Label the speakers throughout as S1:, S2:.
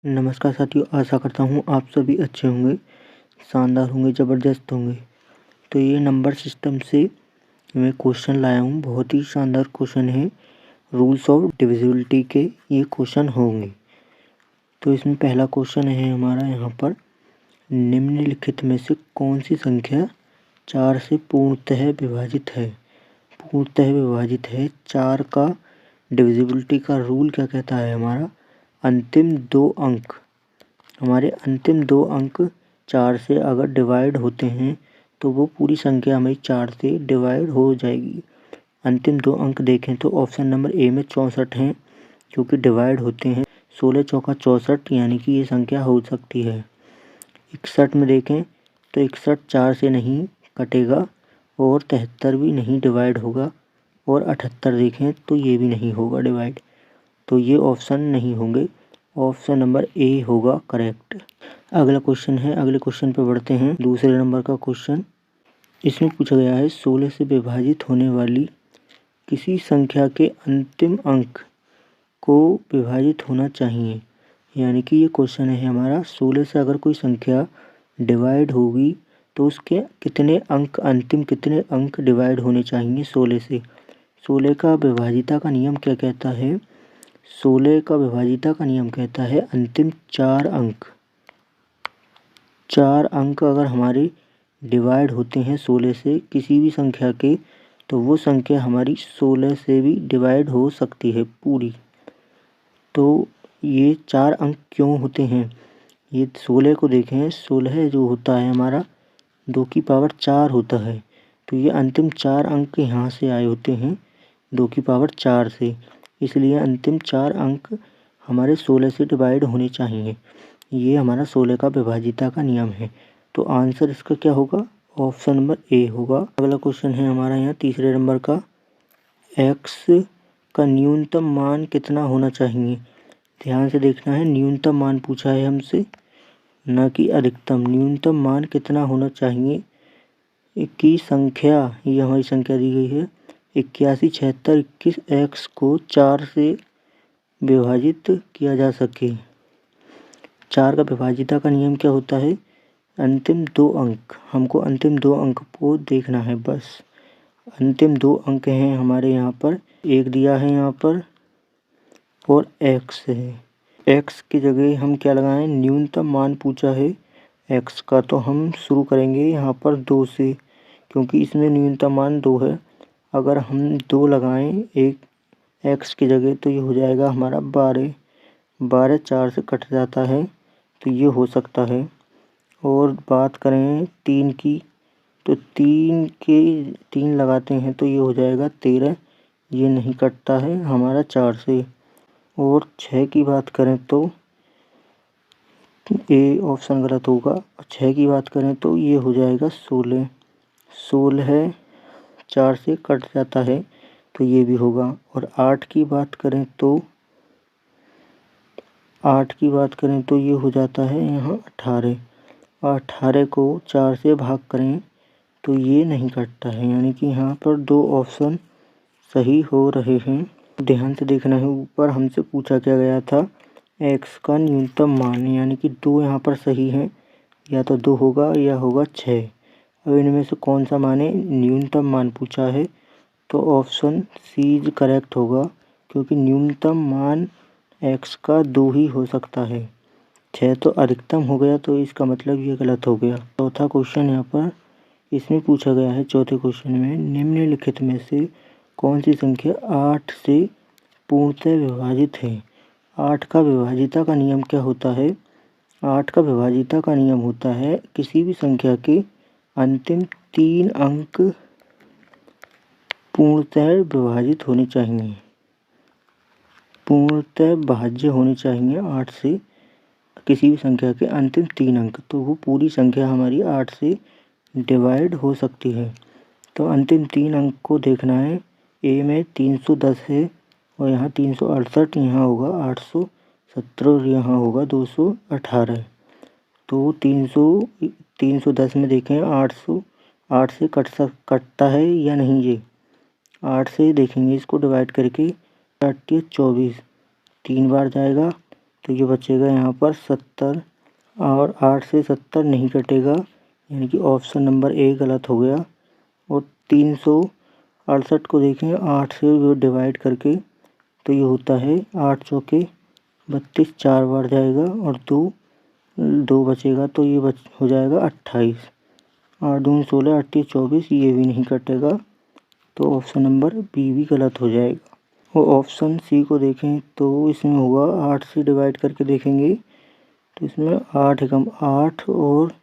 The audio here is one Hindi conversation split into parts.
S1: नमस्कार साथियों, आशा करता हूँ आप सभी अच्छे होंगे, शानदार होंगे, ज़बरदस्त होंगे। तो ये नंबर सिस्टम से मैं क्वेश्चन लाया हूँ। बहुत ही शानदार क्वेश्चन है। रूल्स ऑफ डिविजिबिलिटी के ये क्वेश्चन होंगे। तो इसमें पहला क्वेश्चन है हमारा यहाँ पर, निम्नलिखित में से कौन सी संख्या 4 से पूर्णतः विभाजित है। पूर्णतः विभाजित है। 4 का डिविजिबिलिटी का रूल क्या कहता है, हमारा अंतिम 2 अंक, हमारे अंतिम 2 अंक 4 से अगर डिवाइड होते हैं तो वो पूरी संख्या हमारी 4 से डिवाइड हो जाएगी। अंतिम 2 अंक देखें तो ऑप्शन नंबर ए में 64 हैं, क्योंकि डिवाइड होते हैं। 16 चौका 64, यानी कि ये संख्या हो सकती है। 61 में देखें तो 61 4 से नहीं कटेगा, और 73 भी नहीं डिवाइड होगा, और 78 देखें तो ये भी नहीं होगा डिवाइड। तो ये ऑप्शन नहीं होंगे। ऑप्शन नंबर ए होगा करेक्ट। अगला क्वेश्चन है, अगले क्वेश्चन पे बढ़ते हैं। दूसरे नंबर का क्वेश्चन, इसमें पूछा गया है 16 से विभाजित होने वाली किसी संख्या के अंतिम अंक को विभाजित होना चाहिए। यानी कि ये क्वेश्चन है हमारा, 16 से अगर कोई संख्या डिवाइड होगी तो उसके कितने अंक, अंतिम कितने अंक डिवाइड होने चाहिए 16 से। 16 का विभाजिता का नियम क्या कहता है। 16 का विभाजिता का नियम कहता है अंतिम 4 अंक। 4 अंक अगर हमारे डिवाइड होते हैं 16 से किसी भी संख्या के, तो वो संख्या हमारी 16 से भी डिवाइड हो सकती है पूरी। तो ये 4 अंक क्यों होते हैं, ये 16 को देखें। 16 जो होता है हमारा 2 की पावर 4 होता है। तो ये अंतिम 4 अंक यहाँ से आए होते हैं 2 की पावर 4 से, इसलिए अंतिम 4 अंक हमारे 16 से डिवाइड होने चाहिए। ये हमारा 16 का विभाजिता का नियम है। तो आंसर इसका क्या होगा, ऑप्शन नंबर ए होगा। अगला क्वेश्चन है हमारा यहाँ तीसरे नंबर का, एक्स का न्यूनतम मान कितना होना चाहिए। ध्यान से देखना है, न्यूनतम मान पूछा है हमसे, न कि अधिकतम। न्यूनतम मान कितना होना चाहिए की संख्या, ये हमारी संख्या दी गई है 81 76 21 एक्स को 4 से विभाजित किया जा सके। 4 का विभाजिता का नियम क्या होता है, अंतिम 2 अंक। हमको अंतिम 2 अंक को देखना है बस। अंतिम 2 अंक हैं हमारे यहाँ पर, एक दिया है यहाँ पर और एक्स है। एक्स की जगह हम क्या लगाएं, न्यूनतम मान पूछा है एक्स का, तो हम शुरू करेंगे यहाँ पर 2 से, क्योंकि इसमें न्यूनतम मान 2 है। अगर हम 2 लगाएं एक एक्स की जगह तो ये हो जाएगा हमारा 12। 12 4 से कट जाता है, तो ये हो सकता है। और बात करें 3 की, तो 3 लगाते हैं तो ये हो जाएगा 13, ये नहीं कटता है हमारा 4 से। और 6 की बात करें तो ए ऑप्शन गलत होगा। 6 की बात करें तो ये हो जाएगा 16। 16 4 से कट जाता है, तो ये भी होगा। और 8 की बात करें तो 8 की बात करें तो ये हो जाता है यहाँ 18। 18 को 4 से भाग करें तो ये नहीं कटता है, यानी कि यहाँ पर 2 ऑप्शन सही हो रहे हैं। ध्यान से देखना है, ऊपर हमसे पूछा क्या गया था एक्स का न्यूनतम मान, यानी कि 2 यहाँ पर सही हैं, या तो 2 होगा या होगा 6। अब इनमें से कौन सा मान है, न्यूनतम मान पूछा है, तो ऑप्शन सी इज करेक्ट होगा, क्योंकि न्यूनतम मान एक्स का 2 ही हो सकता है। 6 तो अधिकतम हो गया, तो इसका मतलब ये गलत हो गया। चौथा क्वेश्चन यहाँ पर, इसमें पूछा गया है चौथे क्वेश्चन में, निम्नलिखित में से कौन सी संख्या 8 से पूर्णतः विभाजित है। 8 का विभाजिता का नियम क्या होता है। 8 का विभाजिता का नियम होता है किसी भी संख्या के अंतिम 3 अंक पूर्णतः विभाजित होने चाहिए, पूर्णतः भाज्य होने चाहिए 8 से किसी भी संख्या के अंतिम 3 अंक, तो वो पूरी संख्या हमारी 8 से डिवाइड हो सकती है। तो अंतिम 3 अंक को देखना है, ए में 310 है, और यहाँ 368, यहाँ होगा 817, और यहाँ होगा 218। तो 310 में देखें 8 से कटता है या नहीं, ये 8 से देखेंगे इसको डिवाइड करके, 8 या 24, 3 बार जाएगा तो ये बचेगा यहाँ पर 70 और 8 से 70 नहीं कटेगा, यानी कि ऑप्शन नंबर ए गलत हो गया। और 368 को देखें 8 से वो डिवाइड करके, तो ये होता है 8 चौके 32, 4 बार जाएगा और दो बचेगा, तो ये हो जाएगा 28। 8 दूनी 16, 38, 24, ये भी नहीं कटेगा, तो ऑप्शन नंबर बी भी गलत हो जाएगा। और ऑप्शन सी को देखें तो इसमें होगा 8 से डिवाइड करके देखेंगे, तो इसमें 8 एकम 8 और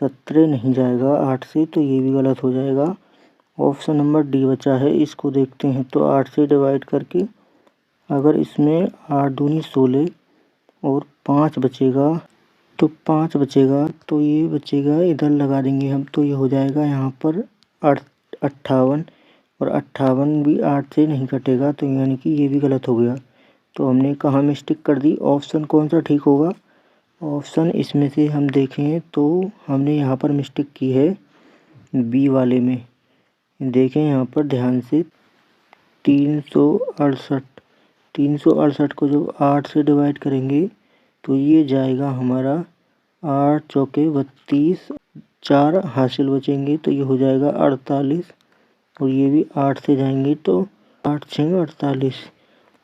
S1: 17 नहीं जाएगा 8 से, तो ये भी गलत हो जाएगा। ऑप्शन नंबर डी बचा है, इसको देखते हैं तो 8 से डिवाइड करके अगर इसमें 8 दूनी 16 और 5 बचेगा, तो 5 बचेगा, तो ये बचेगा इधर लगा देंगे हम, तो ये हो जाएगा यहाँ पर 58। और 58 भी 8 से नहीं कटेगा, तो यानी कि ये भी गलत हो गया। तो हमने कहाँ मिस्टेक कर दी, ऑप्शन कौन सा ठीक होगा। ऑप्शन इसमें से हम देखें तो हमने यहाँ पर मिस्टेक की है बी वाले में। देखें यहाँ पर ध्यान से 368 को जब 8 से डिवाइड करेंगे तो ये जाएगा हमारा 8 चौके 32, 4 हासिल बचेंगे, तो ये हो जाएगा 48। और ये भी 8 से जाएंगे तो 8 6 48,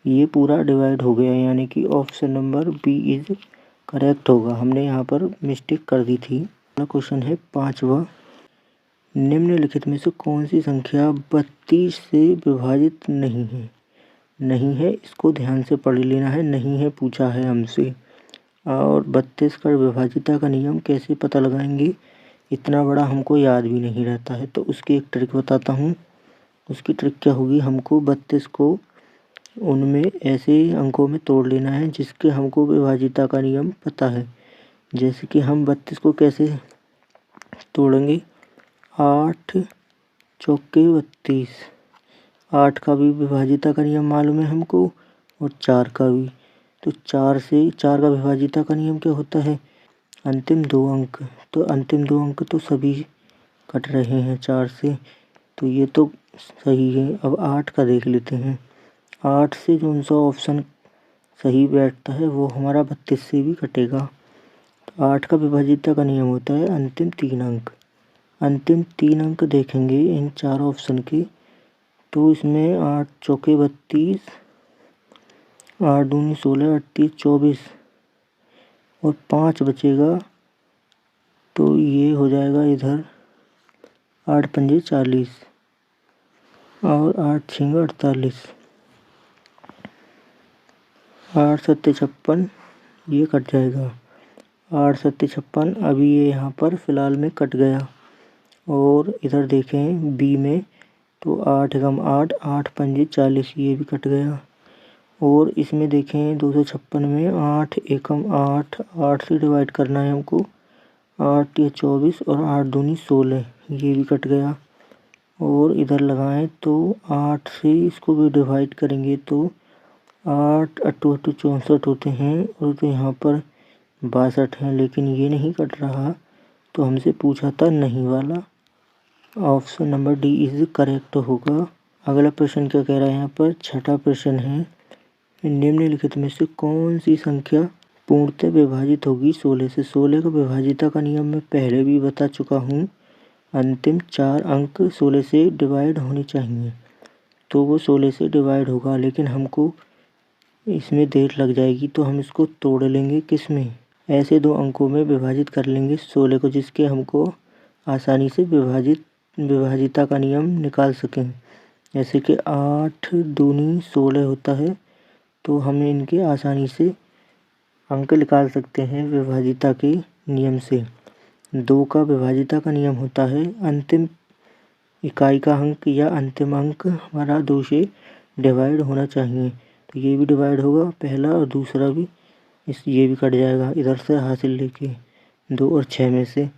S1: ये पूरा डिवाइड हो गया, यानी कि option number B is correct होगा। हमने यहाँ पर मिस्टेक कर दी थी। अगला क्वेश्चन है 5वां, निम्नलिखित में से कौन सी संख्या 32 से विभाजित नहीं है, इसको ध्यान से पढ़ लेना है। नहीं है पूछा है हमसे। और 32 का विभाजिता का नियम कैसे पता लगाएंगे, इतना बड़ा हमको याद भी नहीं रहता है, तो उसकी एक ट्रिक बताता हूँ। उसकी ट्रिक क्या होगी, हमको 32 को उनमें ऐसे अंकों में तोड़ लेना है जिसके हमको विभाजिता का नियम पता है। जैसे कि हम 32 को कैसे तोड़ेंगे, 8 चौके 32, 8 का भी विभाजिता का नियम मालूम है हमको और 4 का भी। तो 4 का विभाजिता का नियम क्या होता है, अंतिम 2 अंक। तो अंतिम 2 अंक तो सभी कट रहे हैं 4 से, तो ये तो सही है। अब 8 का देख लेते हैं। 8 से जो सा ऑप्शन सही बैठता है वो हमारा 32 से भी कटेगा। तो 8 का विभाजिता का नियम होता है अंतिम 3 अंक। अंतिम 3 अंक देखेंगे इन 4 ऑप्शन के, तो इसमें 8 चौके 32, 8 दूनी 16, 38, 24 और 5 बचेगा, तो ये हो जाएगा इधर 8 पंजे 40 और 8 छः 48, 8 सत्ते 56, ये कट जाएगा 8 सत्ते 56। अभी ये यहाँ पर फ़िलहाल में कट गया। और इधर देखें बी में तो 8 एकम 8, 8 पंजे 40, ये भी कट गया। और इसमें देखें 256 में 8 एकम 8, 8 से डिवाइड करना है हमको, 8 या 24 और 8 दूनी 16, ये भी कट गया। और इधर लगाएं तो 8 से इसको भी डिवाइड करेंगे तो 8 अट्ठू 64 होते हैं, और तो यहाँ पर 62 हैं, लेकिन ये नहीं कट रहा, तो हमसे पूछा था नहीं वाला। Option number D is correct होगा। अगला प्रश्न क्या कह रहा है, यहाँ पर 6ठा प्रश्न है, निम्नलिखित में से कौन सी संख्या पूर्णतः विभाजित होगी 16 से। 16 का विभाजिता का नियम मैं पहले भी बता चुका हूँ। अंतिम 4 अंक 16 से डिवाइड होने चाहिए, तो वो 16 से डिवाइड होगा, लेकिन हमको इसमें देर लग जाएगी, तो हम इसको तोड़ लेंगे किस में, ऐसे 2 अंकों में विभाजित कर लेंगे 16 को, जिसके हमको आसानी से विभाजिता का नियम निकाल सकें। जैसे कि 8 दूनी 16 होता है, तो हम इनके आसानी से अंक निकाल सकते हैं विभाजिता के नियम से। 2 का विभाजिता का नियम होता है अंतिम इकाई का अंक या अंतिम अंक हमारा 2 से डिवाइड होना चाहिए, तो ये भी डिवाइड होगा पहला और दूसरा भी, ये भी कट जाएगा इधर से हासिल लेके 2 और 6 में से।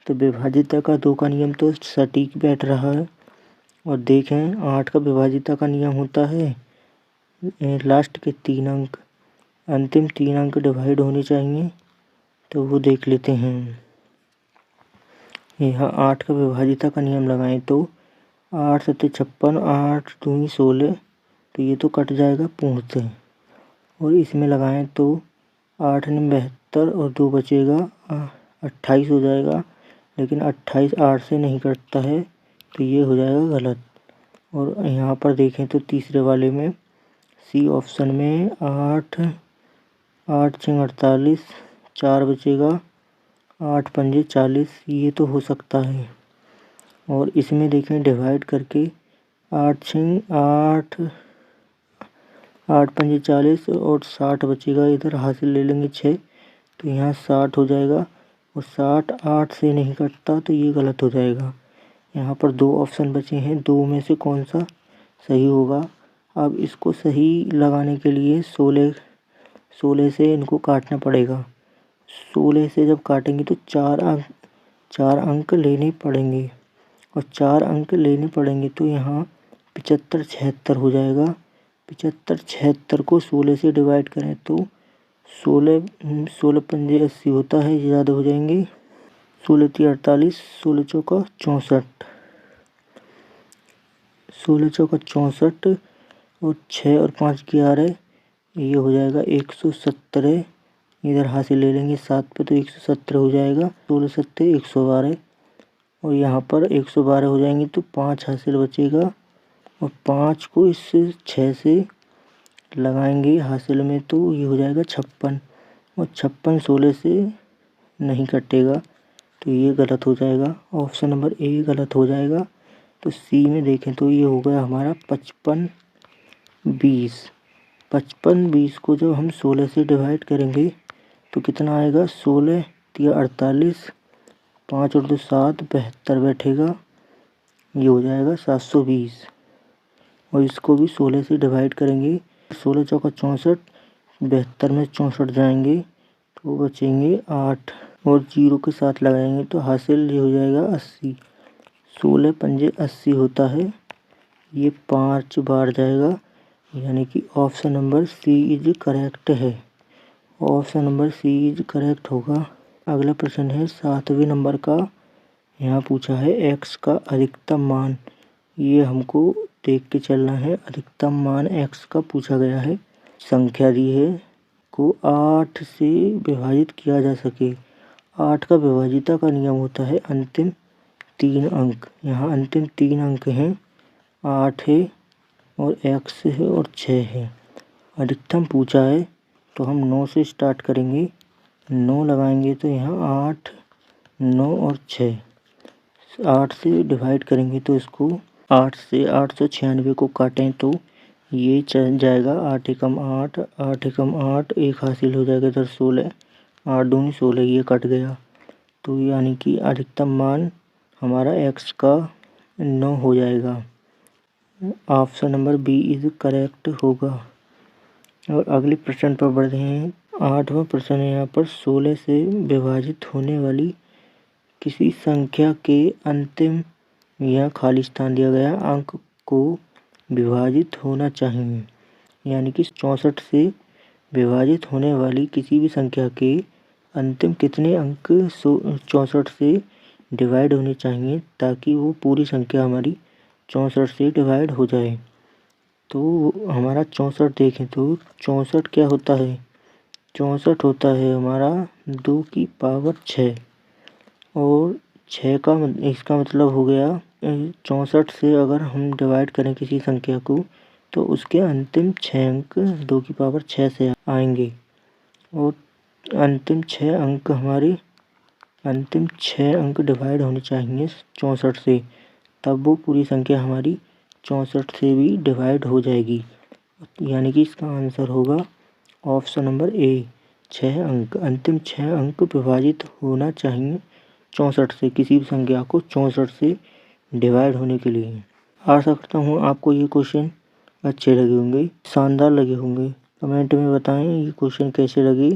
S1: तो विभाजिता का 2 का नियम तो सटीक बैठ रहा है। और देखें 8 का विभाजिता का नियम होता है लास्ट के 3 अंक, अंतिम 3 अंक डिवाइड होने चाहिए, तो वो देख लेते हैं। यहाँ 8 का विभाजिता का नियम लगाएं तो 8 सत्ते 56, 8 दूनी 16, तो ये तो कट जाएगा पूर्णतः। और इसमें लगाएं तो 8 9 72 और 2 बचेगा 28 हो जाएगा। लेकिन 28 8 से नहीं कटता है तो ये हो जाएगा गलत। और यहाँ पर देखें तो तीसरे वाले में सी ऑप्शन में 8 8 6 48 4 बचेगा 8 पंजे 40, ये तो हो सकता है। और इसमें देखें डिवाइड करके 8 6 8 8 पंजे 40 और 60 बचेगा, इधर हासिल ले लेंगे 6 तो यहाँ 60 हो जाएगा। और 60 8 से नहीं कटता तो ये गलत हो जाएगा। यहाँ पर 2 ऑप्शन बचे हैं, 2 में से कौन सा सही होगा। अब इसको सही लगाने के लिए 16 से इनको काटना पड़ेगा। 16 से जब काटेंगे तो 4 अंक लेने पड़ेंगे। और 4 अंक लेने पड़ेंगे तो यहाँ 75 76 हो जाएगा। 75 76 को 16 से डिवाइड करें तो 16 पंजे 80 होता है, ये ज़्यादा हो जाएंगे। 16 3 48 16 चौका 64 16 चौका 64 और 6 और 5 11, ये हो जाएगा 117। इधर हासिल ले लेंगे 7 पे तो 117 हो जाएगा। 16 7 112 और यहाँ पर 112 हो जाएंगे तो 5 हासिल बचेगा। और 5 को इस 6 से लगाएंगे हासिल में तो ये हो जाएगा 56। और 56 16 से नहीं कटेगा तो ये गलत हो जाएगा। ऑप्शन नंबर ए गलत हो जाएगा। तो सी में देखें तो ये हो गया हमारा 55 20। 55 20 को जब हम 16 से डिवाइड करेंगे तो कितना आएगा, 16 3 48 5 और 2 7 72 बैठेगा, ये हो जाएगा 720। और इसको भी 16 से डिवाइड करेंगे, 16 चौका 64 72 में 64 जाएंगे तो बचेंगे 8 और 0 के साथ लगाएंगे तो हासिल ये हो जाएगा 80। 16 पंजे 80 होता है, ये 5 बार जाएगा, यानी कि option number C is correct है। Option number C is correct होगा। अगला प्रश्न है 7वें नंबर का। यहाँ पूछा है एक्स का अधिकतम मान। ये हमको देख के चलना है। अधिकतम मान एक्स का पूछा गया है। संख्या दी है को 8 से विभाजित किया जा सके। 8 का विभाजिता का नियम होता है अंतिम 3 अंक। यहाँ अंतिम 3 अंक हैं, 8 है और एक्स है और 6 है। अधिकतम पूछा है तो हम 9 से स्टार्ट करेंगे। 9 लगाएंगे तो यहाँ 8 9 और 6। 8 से डिवाइड करेंगे तो इसको 8 से 896 को काटें तो ये चल जाएगा 8 एकम 8 8 एकम 8, एक हासिल हो जाएगा इधर 16 8 दूनी 16, ये कट गया। तो यानी कि अधिकतम मान हमारा एक्स का 9 हो जाएगा। Option number B is correct होगा। और अगले प्रश्न पर बढ़ते हैं। 8वां प्रश्न है यहाँ पर 16 से विभाजित होने वाली किसी संख्या के अंतिम या खाली स्थान दिया गया अंक को विभाजित होना चाहिए। यानी कि 64 से विभाजित होने वाली किसी भी संख्या के अंतिम कितने अंक 64 से डिवाइड होने चाहिए ताकि वो पूरी संख्या हमारी 64 से डिवाइड हो जाए। तो हमारा 64 देखें तो 64 क्या होता है, 64 होता है हमारा 2 की पावर 6। और 6 का इसका मतलब हो गया 64 से अगर हम डिवाइड करें किसी संख्या को तो उसके अंतिम 6 अंक 2 की पावर 6 से आएंगे। और अंतिम 6 अंक हमारे अंतिम 6 अंक डिवाइड होने चाहिए 64 से, तब वो पूरी संख्या हमारी 64 से भी डिवाइड हो जाएगी। यानी कि इसका आंसर होगा ऑप्शन नंबर ए 6 अंक। अंतिम 6 अंक विभाजित होना चाहिए 64 से, किसी भी संख्या को 64 से डिवाइड होने के लिए। आशा करता हूँ आपको ये क्वेश्चन अच्छे लगे होंगे, शानदार लगे होंगे। कमेंट में बताएं ये क्वेश्चन कैसे लगे।